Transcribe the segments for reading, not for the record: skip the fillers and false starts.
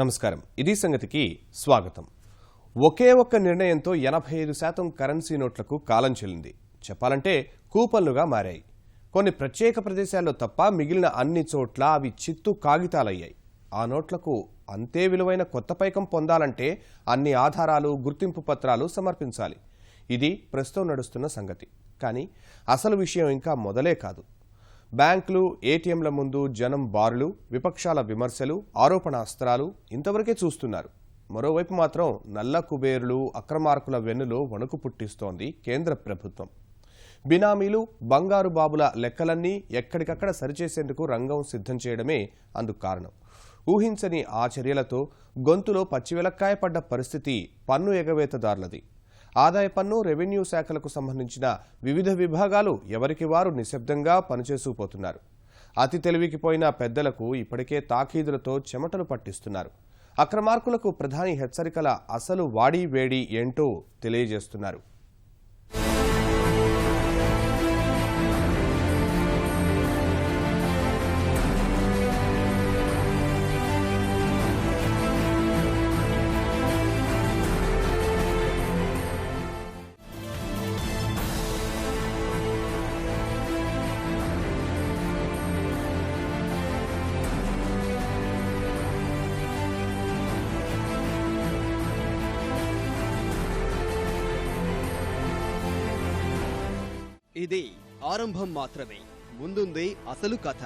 నమస్కారం. ఇది సంగతికి స్వాగతం. ఒకే ఒక్క నిర్ణయంతో 85% కరెన్సీ నోట్లకు కాలం చెల్లింది. చెప్పాలంటే కూపన్లుగా మారాయి. కొన్ని ప్రత్యేక ప్రదేశాల్లో తప్ప మిగిలిన అన్ని చోట్ల అవి చిత్తు కాగితాలయ్యాయి. ఆ నోట్లకు అంతే విలువైన కొత్త పైకం పొందాలంటే అన్ని ఆధారాలు, గుర్తింపు పత్రాలు సమర్పించాలి. ఇది ప్రస్తుతం నడుస్తున్న సంగతి. కానీ అసలు విషయం ఇంకా మొదలే కాదు. బ్యాంకులు, ఏటీఎంల ముందు జనం బారులు, విపక్షాల విమర్శలు, ఆరోపణ అస్త్రాలు ఇంతవరకే చూస్తున్నారు. మరోవైపు మాత్రం నల్ల కుబేరులు, అక్రమార్కుల వెన్నులో వణుకు పుట్టిస్తోంది కేంద్ర ప్రభుత్వం. బినామీలు, బంగారు బాబుల లెక్కలన్నీ ఎక్కడికక్కడ సరిచేసేందుకు రంగం సిద్ధం చేయడమే అందుకు కారణం. ఊహించని ఆ చర్యలతో గొంతులో పచ్చివెలక్కాయ పడ్డ పరిస్థితి పన్ను ఎగవేతదారులది. ఆదాయ పన్ను, రెవెన్యూ శాఖలకు సంబంధించిన వివిధ విభాగాలు ఎవరికి వారు నిశ్శబ్దంగా పనిచేసుకుపోతున్నారు. అతి తెలివికిపోయిన పెద్దలకు ఇప్పటికే తాకీదులతో చెమటలు పట్టిస్తున్నారు. అక్రమార్కులకు ప్రధాని హెచ్చరికల అసలు వాడి వేడి ఏంటో తెలియజేస్తున్నారు. ఇది ఆరంభం మాత్రమే. ముందుంది అసలు కథ.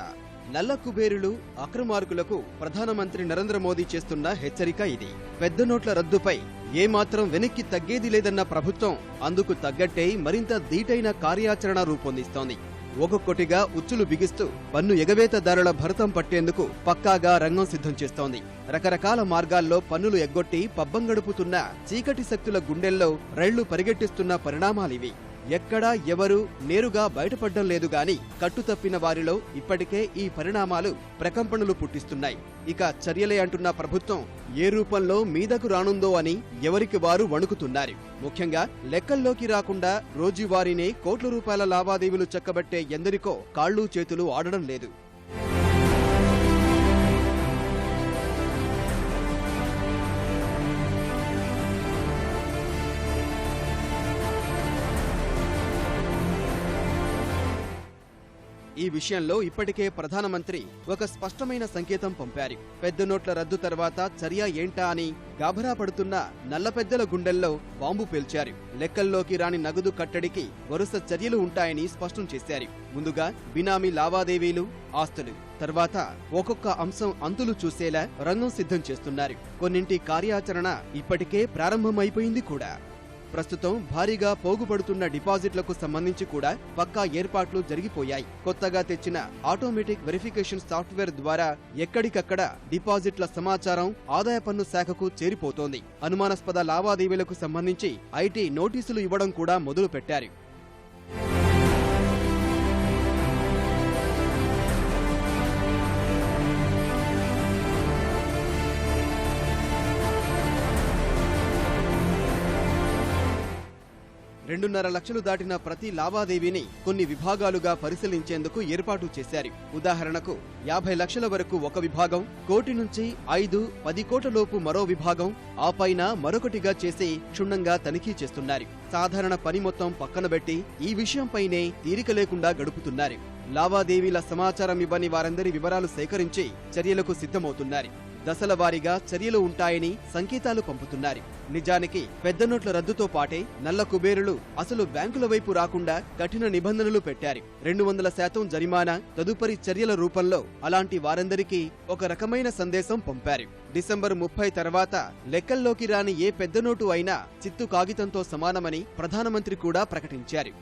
నల్ల కుబేరులు, అక్రమార్కులకు ప్రధానమంత్రి నరేంద్ర మోదీ చేస్తున్న హెచ్చరిక ఇది. పెద్ద నోట్ల రద్దుపై ఏమాత్రం వెనక్కి తగ్గేది లేదన్న ప్రభుత్వం అందుకు తగ్గట్టే మరింత ధీటైన కార్యాచరణ రూపొందిస్తోంది. ఒక్కొక్కటిగా ఉచ్చులు బిగిస్తూ పన్ను ఎగవేతదారుల భరతం పట్టేందుకు పక్కాగా రంగం సిద్ధం చేస్తోంది. రకరకాల మార్గాల్లో పన్నులు ఎగ్గొట్టి పబ్బం గడుపుతున్న చీకటి శక్తుల గుండెల్లో రైళ్లు పరిగెట్టిస్తున్న పరిణామాలివి. ఎక్కడా ఎవరూ నేరుగా బయటపడ్డం లేదు గాని కట్టుతప్పిన వారిలో ఇప్పటికే ఈ పరిణామాలు ప్రకంపనలు పుట్టిస్తున్నాయి. ఇక చర్యలే అంటున్న ప్రభుత్వం ఏ రూపంలో మీదకు రానుందో అని ఎవరికి వారు వణుకుతున్నారు. ముఖ్యంగా లెక్కల్లోకి రాకుండా రోజువారీనే కోట్ల రూపాయల లావాదేవీలు చక్కబట్టే ఎందరికో కాళ్లు చేతులు ఆడడం లేదు. ఈ విషయంలో ఇప్పటికే ప్రధానమంత్రి ఒక స్పష్టమైన సంకేతం పంపారు. పెద్ద నోట్ల రద్దు తర్వాత చర్య ఏంటా అని గాభరా పడుతున్న నల్ల పెద్దల గుండెల్లో బాంబు పేల్చారు. లెక్కల్లోకి రాని నగదు కట్టడికి వరుస చర్యలు ఉంటాయని స్పష్టం చేశారు. ముందుగా బినామీ లావాదేవీలు, ఆస్తులు, తర్వాత ఒక్కొక్క అంశం అంతులు చూసేలా రంగం సిద్ధం చేస్తున్నారు. కొన్నింటి కార్యాచరణ ఇప్పటికే ప్రారంభమైపోయింది కూడా. ప్రస్తుతం భారీగా పోగుపడుతున్న డిపాజిట్లకు సంబంధించి కూడా పక్కా ఏర్పాట్లు జరిగిపోయాయి. కొత్తగా తెచ్చిన ఆటోమేటిక్ వెరిఫికేషన్ సాఫ్ట్వేర్ ద్వారా ఎక్కడికక్కడ డిపాజిట్ల సమాచారం ఆదాయ పన్ను శాఖకు చేరిపోతోంది. అనుమానాస్పద లావాదేవీలకు సంబంధించి ఐటీ నోటీసులు ఇవ్వడం కూడా మొదలు పెట్టారు. $2.5 లక్షలు దాటిన ప్రతి లావాదేవీని కొన్ని విభాగాలుగా పరిశీలించేందుకు ఏర్పాటు చేశారు. ఉదాహరణకు 50 లక్షల వరకు ఒక విభాగం, కోటి నుంచి 5-10 కోట్ల లోపు మరో విభాగం, ఆ పైన మరొకటిగా చేసి క్షుణ్ణంగా తనిఖీ చేస్తున్నారు. సాధారణ పని మొత్తం పక్కనబెట్టి ఈ విషయంపైనే తీరిక లేకుండా గడుపుతున్నారు. లావాదేవీల సమాచారం ఇవ్వని వారందరి వివరాలు సేకరించి చర్యలకు సిద్ధమవుతున్నారు. దశల వారీగా చర్యలు ఉంటాయని సంకేతాలు పంపుతున్నారు. నిజానికి పెద్ద నోట్ల రద్దుతో పాటే నల్ల కుబేరులు అసలు బ్యాంకుల వైపు రాకుండా కఠిన నిబంధనలు పెట్టారు. 200% జరిమానా, తదుపరి చర్యల రూపంలో అలాంటి వారందరికీ ఒక రకమైన సందేశం పంపారు. డిసెంబర్ 30 తర్వాత లెక్కల్లోకి రాని ఏ పెద్ద నోటు అయినా చిత్తు కాగితంతో సమానమని ప్రధానమంత్రి కూడా ప్రకటించారు.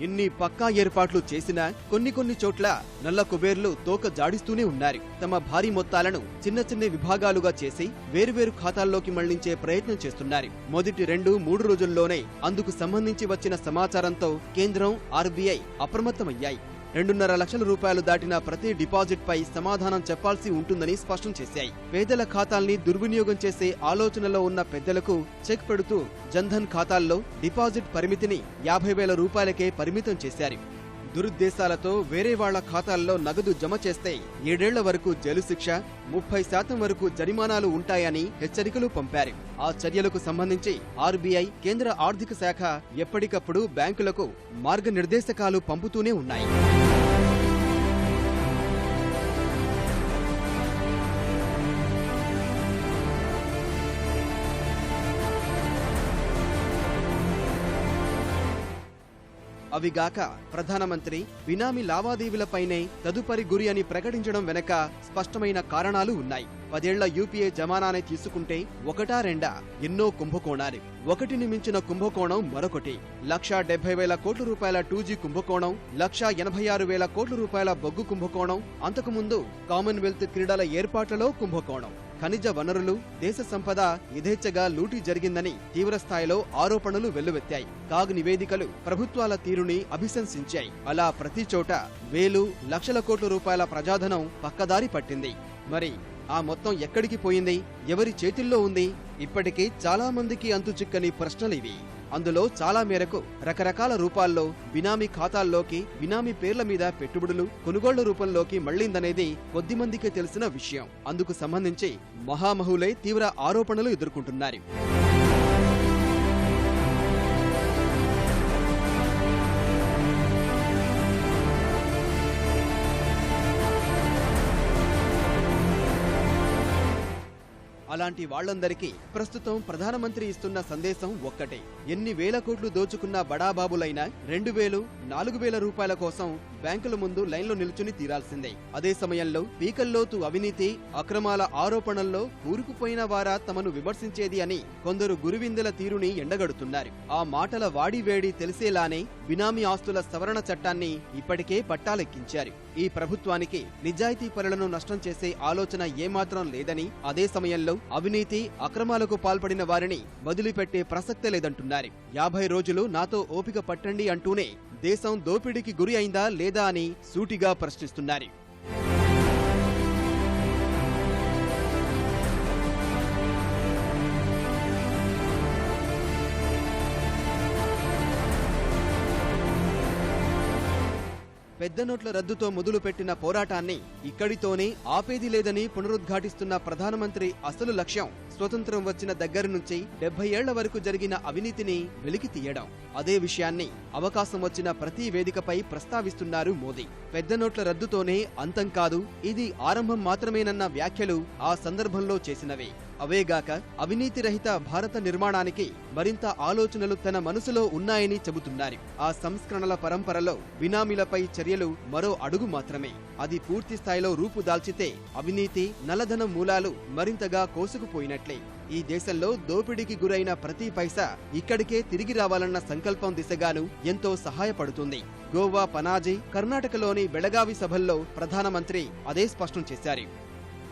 ఇన్ని పక్కా ఏర్పాట్లు చేసినా కొన్ని చోట్ల నల్ల కుబేర్లు తోక జాడిస్తూనే ఉన్నారు. తమ భారీ మొత్తాలను చిన్న చిన్న విభాగాలుగా చేసి వేరువేరు ఖాతాల్లోకి మళ్లించే ప్రయత్నం చేస్తున్నారు. మొదటి 2-3 రోజుల్లోనే అందుకు సంబంధించి వచ్చిన సమాచారంతో కేంద్రం, ఆర్బీఐ అప్రమత్తమయ్యాయి. 2.5 లక్షల రూపాయలు దాటిన ప్రతి డిపాజిట్ పై సమాధానం చెప్పాల్సి ఉంటుందని స్పష్టం చేశాయి. పేదల ఖాతాల్ని దుర్వినియోగం చేసే ఆలోచనలో ఉన్న పెద్దలకు చెక్ పెడుతూ జన్ధన్ ఖాతాల్లో డిపాజిట్ పరిమితిని 50,000 రూపాయలకే పరిమితం చేశారు. దురుద్దేశాలతో వేరే వాళ్ల ఖాతాల్లో నగదు జమ చేస్తే 7 ఏళ్ల వరకు జైలు శిక్ష, 30% వరకు జరిమానాలు ఉంటాయని హెచ్చరికలు పంపారు. ఆ చర్యలకు సంబంధించి ఆర్బీఐ, కేంద్ర ఆర్థిక శాఖ ఎప్పటికప్పుడు బ్యాంకులకు మార్గనిర్దేశకాలు పంపుతూనే ఉన్నాయి. అవిగాక ప్రధానమంత్రి బినామీ లావాదేవీలపైనే తదుపరి గురి అని ప్రకటించడం వెనక స్పష్టమైన కారణాలు ఉన్నాయి. 10 ఏళ్ల యూపీఏ జమానానే తీసుకుంటే ఒకటా రెండా ఎన్నో కుంభకోణాలు. ఒకటిని మించిన కుంభకోణం మరొకటి. 1,70,000 కోట్ల రూపాయల 2G కుంభకోణం, 1,86,000 కోట్ల రూపాయల బొగ్గు కుంభకోణం, అంతకుముందు కామన్వెల్త్ క్రీడల ఏర్పాట్లలో కుంభకోణం. ఖనిజ వనరులు, దేశ సంపద యథేచ్ఛగా లూటీ జరిగిందని తీవ్రస్థాయిలో ఆరోపణలు వెల్లువెత్తాయి. కాగ్ నివేదికలు ప్రభుత్వాల తీరుని అభిశంసించాయి. అలా ప్రతి చోట వేలు, లక్షల కోట్ల రూపాయల ప్రజాధనం పక్కదారి పట్టింది. మరి ఆ మొత్తం ఎక్కడికి పోయింది? ఎవరి చేతుల్లో ఉంది? ఇప్పటికీ చాలా మందికి అంతుచిక్కని ప్రశ్నలివి. అందులో చాలా మేరకు రకరకాల రూపాల్లో బినామీ ఖాతాల్లోకి, బినామీ పేర్ల మీద పెట్టుబడులు, కొనుగోళ్ల రూపంలోకి మళ్లిందనేది కొద్దిమందికే తెలిసిన విషయం. అందుకు సంబంధించి మహామహులే తీవ్ర ఆరోపణలు ఎదుర్కొంటున్నారు. అలాంటి వాళ్లందరికీ ప్రస్తుతం ప్రధానమంత్రి ఇస్తున్న సందేశం ఒక్కటే. ఎన్ని వేల కోట్లు దోచుకున్న బడాబాబులైనా 2,000, 4,000 రూపాయల కోసం బ్యాంకుల ముందు లైన్లో నిల్చుని తీరాల్సిందే. అదే సమయంలో పీకల్లోతు అవినీతి, అక్రమాల ఆరోపణల్లో కూరుకుపోయిన వారా తమను విమర్శించేది అని కొందరు గురువిందెల తీరుని ఎండగడుతున్నారు. ఆ మాటల వాడివేడి తెలిసేలానే బినామీ ఆస్తుల సవరణ చట్టాన్ని ఇప్పటికే పట్టాలెక్కించారు. ఈ ప్రభుత్వానికి నిజాయితీ పరులను నష్టం చేసే ఆలోచన ఏమాత్రం లేదని, అదే సమయంలో అవినీతి, అక్రమాలకు పాల్పడిన వారిని వదిలిపెట్టే ప్రసక్తే లేదంటున్నారు. 50 రోజులు నాతో ఓపిక పట్టండి అంటూనే దేశం దోపిడీకి గురి అయిందా లేదా అని సూటిగా ప్రశ్నిస్తున్నారు. పెద్ద నోట్ల రద్దుతో మొదలుపెట్టిన పోరాటాన్ని ఇక్కడితోనే ఆపేది లేదని పునరుద్ఘాటిస్తున్న ప్రధానమంత్రి అసలు లక్ష్యం స్వతంత్రం వచ్చిన దగ్గర నుంచి 70 ఏళ్ల వరకు జరిగిన అవినీతిని వెలికి తీయడం. అదే విషయాన్ని అవకాశం వచ్చిన ప్రతి వేదికపై ప్రస్తావిస్తున్నారు మోదీ. పెద్ద నోట్ల రద్దుతోనే అంతం కాదు, ఇది ఆరంభం మాత్రమేనన్న వ్యాఖ్యలు ఆ సందర్భంలో చేసినవే. అవేగాక అవినీతి రహిత భారత నిర్మాణానికి మరింత ఆలోచనలు తన మనసులో ఉన్నాయని చెబుతున్నారు. ఆ సంస్కరణల పరంపరలో బినామీలపై చర్యలు మరో అడుగు మాత్రమే. అది పూర్తి స్థాయిలో రూపు దాల్చితే అవినీతి, నల్లధనం మూలాలు మరింతగా కోసుకుపోయినట్లే. ఈ దేశంలో దోపిడీకి గురైన ప్రతి పైసా ఇక్కడికే తిరిగి రావాలన్న సంకల్పం దిశగాను ఎంతో సహాయపడుతుంది. గోవా, పనాజీ, కర్ణాటకలోని బెళగావి సభల్లో ప్రధానమంత్రి అదే స్పష్టం చేశారు.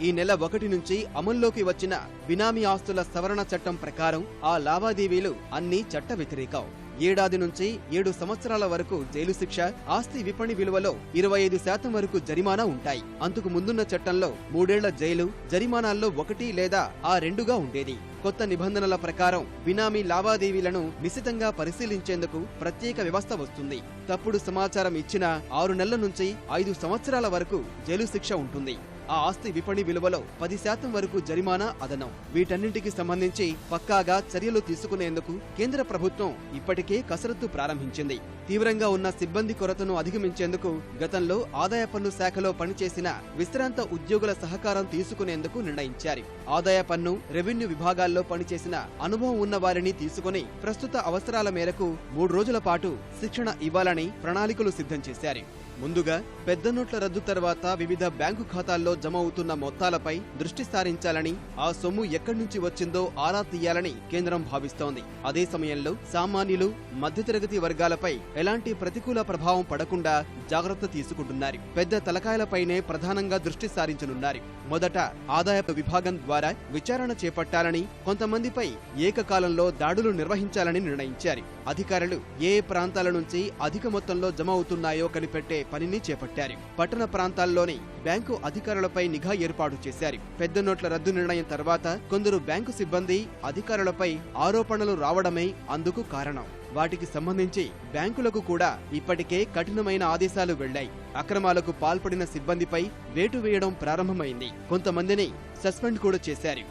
ఈ నెల 1 నుంచి అమల్లోకి వచ్చిన బినామీ ఆస్తుల సవరణ చట్టం ప్రకారం ఆ లావాదేవీలు అన్నీ చట్ట వ్యతిరేకం. ఏడాది నుంచి 7 సంవత్సరాల వరకు జైలు శిక్ష, ఆస్తి విపణి విలువలో 25% వరకు జరిమానా ఉంటాయి. అంతకు ముందున్న చట్టంలో 3 ఏళ్ల జైలు, జరిమానాల్లో 1 లేదా ఆ 2గా ఉండేది. కొత్త నిబంధనల ప్రకారం బినామీ లావాదేవీలను నిశితంగా పరిశీలించేందుకు ప్రత్యేక వ్యవస్థ వస్తుంది. తప్పుడు సమాచారం ఇచ్చిన 6 నెలల నుంచి 5 సంవత్సరాల వరకు జైలు శిక్ష ఉంటుంది. ఆ ఆస్తి విపణి విలువలో 10% వరకు జరిమానా అదనం. వీటన్నింటికి సంబంధించి పక్కాగా చర్యలు తీసుకునేందుకు కేంద్ర ప్రభుత్వం ఇప్పటికే కసరత్తు ప్రారంభించింది. తీవ్రంగా ఉన్న సిబ్బంది కొరతను అధిగమించేందుకు గతంలో ఆదాయ పన్ను శాఖలో పనిచేసిన విశ్రాంత ఉద్యోగుల సహకారం తీసుకునేందుకు నిర్ణయించారు. ఆదాయ పన్ను, రెవెన్యూ విభాగాల్లో పనిచేసిన అనుభవం ఉన్న వారిని తీసుకుని ప్రస్తుత అవసరాల మేరకు 3 రోజుల పాటు శిక్షణ ఇవ్వాలని ప్రణాళికలు సిద్ధం చేశారు. ముందుగా పెద్ద నోట్ల రద్దు తర్వాత వివిధ బ్యాంకు ఖాతాల్లో జమ అవుతున్న మొత్తాలపై దృష్టి సారించాలని, ఆ సొమ్ము ఎక్కడి నుంచి వచ్చిందో ఆరా తీయాలని కేంద్రం భావిస్తోంది. అదే సమయంలో సామాన్యులు, మధ్యతరగతి వర్గాలపై ఎలాంటి ప్రతికూల ప్రభావం పడకుండా జాగ్రత్త తీసుకుంటున్నారు. పెద్ద తలకాయలపైనే ప్రధానంగా దృష్టి సారించనున్నారు. మొదట ఆదాయపు విభాగం ద్వారా విచారణ చేపట్టాలని, కొంతమందిపై ఏకకాలంలో దాడులు నిర్వహించాలని నిర్ణయించారు. అధికారులు ఏ ప్రాంతాల నుంచి అధిక మొత్తంలో జమ అవుతున్నాయో కనిపెట్టే పనిని చేపట్టారు. పట్టణ ప్రాంతాల్లోని బ్యాంకు అధికారులపై నిఘా ఏర్పాటు చేశారు. పెద్ద నోట్ల రద్దు నిర్ణయం తర్వాత కొందరు బ్యాంకు సిబ్బంది అధికారులపై ఆరోపణలు రావడమే అందుకు కారణం. వాటికి సంబంధించి బ్యాంకులకు కూడా ఇప్పటికే కఠినమైన ఆదేశాలు వెళ్లాయి. అక్రమాలకు పాల్పడిన సిబ్బందిపై వేటు వేయడం ప్రారంభమైంది. కొంతమందిని సస్పెండ్ కూడా చేశారు.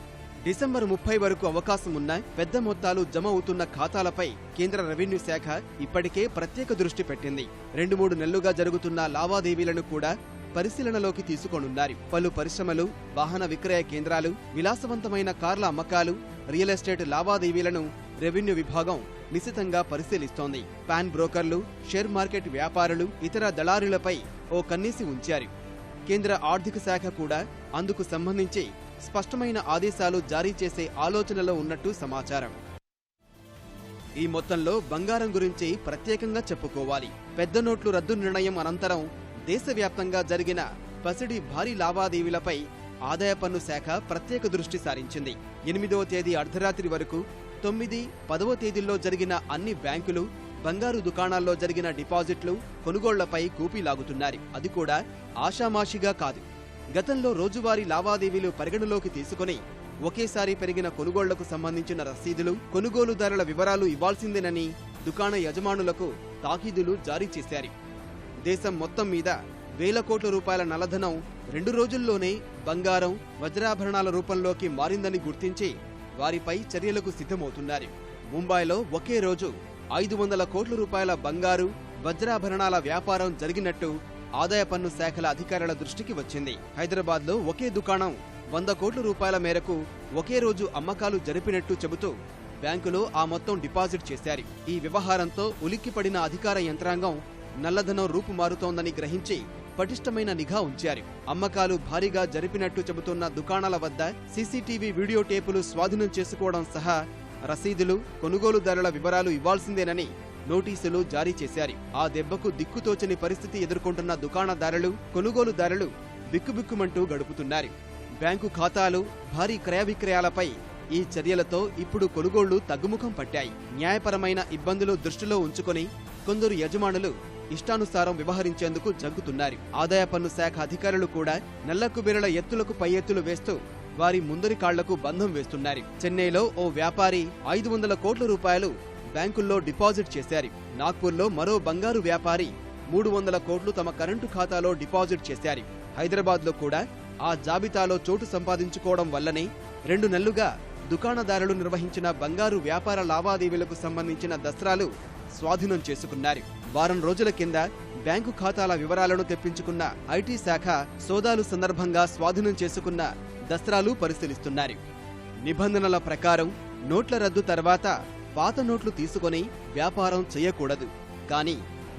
డిసెంబర్ 30 వరకు అవకాశం ఉన్న పెద్ద మొత్తాలు జమ అవుతున్న ఖాతాలపై కేంద్ర రెవెన్యూ శాఖ ఇప్పటికే ప్రత్యేక దృష్టి పెట్టింది. 2-3 నెలలుగా జరుగుతున్న లావాదేవీలను కూడా పరిశీలనలోకి తీసుకోనున్నారు. పలు పరిశ్రమలు, వాహన విక్రయ కేంద్రాలు, విలాసవంతమైన కార్ల అమ్మకాలు, రియల్ ఎస్టేట్ లావాదేవీలను రెవెన్యూ విభాగం నిశితంగా పరిశీలిస్తోంది. పాన్ బ్రోకర్లు, షేర్ మార్కెట్ వ్యాపారులు, ఇతర దళారులపై ఓ కన్నీసి ఉంచారు. కేంద్ర ఆర్థిక శాఖ కూడా అందుకు సంబంధించి స్పష్టమైన ఆదేశాలు జారీ చేసే ఆలోచనలో ఉన్నట్టు సమాచారం. ఈ మొత్తంలో బంగారం గురించి ప్రత్యేకంగా చెప్పుకోవాలి. పెద్ద నోట్లు రద్దు నిర్ణయం అనంతరం దేశవ్యాప్తంగా జరిగిన పసిడి భారీ లావాదేవీలపై ఆదాయ పన్ను శాఖ ప్రత్యేక దృష్టి సారించింది. 8వ తేదీ అర్ధరాత్రి వరకు 9, 10వ తేదీల్లో జరిగిన అన్ని బ్యాంకులు, బంగారు దుకాణాల్లో జరిగిన డిపాజిట్లు, కొనుగోళ్లపై కూపీలాగుతున్నారు. అది కూడా ఆషామాషిగా కాదు. గతంలో రోజువారీ లావాదేవీలు పరిగణలోకి తీసుకుని ఒకేసారి పెరిగిన కొనుగోళ్లకు సంబంధించిన రసీదులు, కొనుగోలుదారుల వివరాలు ఇవ్వాల్సిందేనని దుకాణ యజమానులకు తాకీదులు జారీ చేశారు. దేశం మొత్తం మీద వేల కోట్ల రూపాయల నల్లధనం 2 రోజుల్లోనే బంగారం, వజ్రాభరణాల రూపంలోకి మారిందని గుర్తించి వారిపై చర్యలకు సిద్ధమవుతున్నారు. ముంబైలో ఒకే రోజు 500 కోట్ల రూపాయల బంగారు, వజ్రాభరణాల వ్యాపారం జరిగినట్టు ఆదాయ పన్ను శాఖల అధికారుల దృష్టికి వచ్చింది. హైదరాబాద్లో ఒకే దుకాణం 100 కోట్ల రూపాయల మేరకు ఒకే రోజు అమ్మకాలు జరిపినట్టు చెబుతూ బ్యాంకులో ఆ మొత్తం డిపాజిట్ చేశారు. ఈ వ్యవహారంతో ఉలిక్కిపడిన అధికార యంత్రాంగం నల్లధనం రూపుమారుతోందని గ్రహించి పటిష్టమైన నిఘా ఉంచారు. అమ్మకాలు భారీగా జరిపినట్టు చెబుతున్న దుకాణాల వద్ద సీసీటీవీ వీడియో టేపులు స్వాధీనం చేసుకోవడం సహా రసీదులు, కొనుగోలుదారుల వివరాలు ఇవ్వాల్సిందేనని నోటీసులు జారీ చేశారు. ఆ దెబ్బకు దిక్కుతోచని పరిస్థితి ఎదుర్కొంటున్న దుకాణదారులు, కొనుగోలుదారులు బిక్కుబిక్కుమంటూ గడుపుతున్నారు. బ్యాంకు ఖాతాలు, భారీ క్రయ విక్రయాలపై ఈ చర్యలతో ఇప్పుడు కొనుగోళ్లు తగ్గుముఖం పట్టాయి. న్యాయపరమైన ఇబ్బందులు దృష్టిలో ఉంచుకొని కొందరు యజమానులు ఇష్టానుసారం వ్యవహరించేందుకు జంకుతున్నారు. ఆదాయ పన్ను శాఖ అధికారులు కూడా నల్ల కుబేరుల ఎత్తులకు పై ఎత్తులు వేస్తూ వారి ముందరి కాళ్లకు బంధం వేస్తున్నారు. చెన్నైలో ఓ వ్యాపారి 500 కోట్ల రూపాయలు బ్యాంకుల్లో డిపాజిట్ చేశారు. నాగ్పూర్లో మరో బంగారు వ్యాపారి 300 కోట్లు తమ కరెంటు ఖాతాలో డిపాజిట్ చేశారు. హైదరాబాద్లో కూడా ఆ జాబితాలో చోటు సంపాదించుకోవడం వల్లనే 2 నెలలుగా దుకాణదారులు నిర్వహించిన బంగారు వ్యాపార లావాదేవీలకు సంబంధించిన దస్త్రాలు స్వాధీనం చేసుకున్నారు. వారం రోజుల కింద బ్యాంకు ఖాతాల వివరాలను తెప్పించుకున్న ఐటీ శాఖ సోదాలు సందర్భంగా స్వాధీనం చేసుకున్న దస్త్రాలు పరిశీలిస్తున్నారు. నిబంధనల ప్రకారం నోట్ల రద్దు తర్వాత పాత నోట్లు తీసుకొని వ్యాపారం చేయకూడదు. కానీ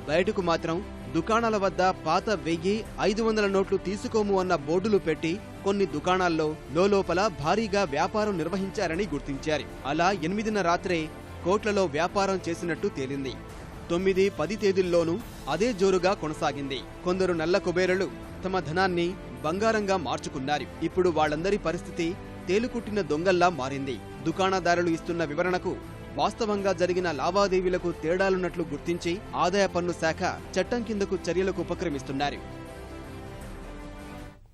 బయటకు మాత్రం దుకాణాల వద్ద పాత 1000, 500 నోట్లు తీసుకోము అన్న బోర్డులు పెట్టి కొన్ని దుకాణాల్లో లోపల భారీగా వ్యాపారం నిర్వహించారని గుర్తించారు. అలా 8న రాత్రే కోట్లలో వ్యాపారం చేసినట్టు తేలింది. 9, 10 తేదీల్లోనూ అదే జోరుగా కొనసాగింది. కొందరు నల్ల కుబేరులు తమ ధనాన్ని బంగారంగా మార్చుకున్నారు. ఇప్పుడు వాళ్ళందరి పరిస్థితి తేలుకుట్టిన దొంగల్లా మారింది. దుకాణదారులు ఇస్తున్న వివరణకు వాస్తవంగా జరిగిన లావాదేవీలకు తేడాలున్నట్లు గుర్తించి ఆదాయ పన్ను శాఖ చట్టం కిందకు చర్యలకు ఉపక్రమిస్తున్నారు.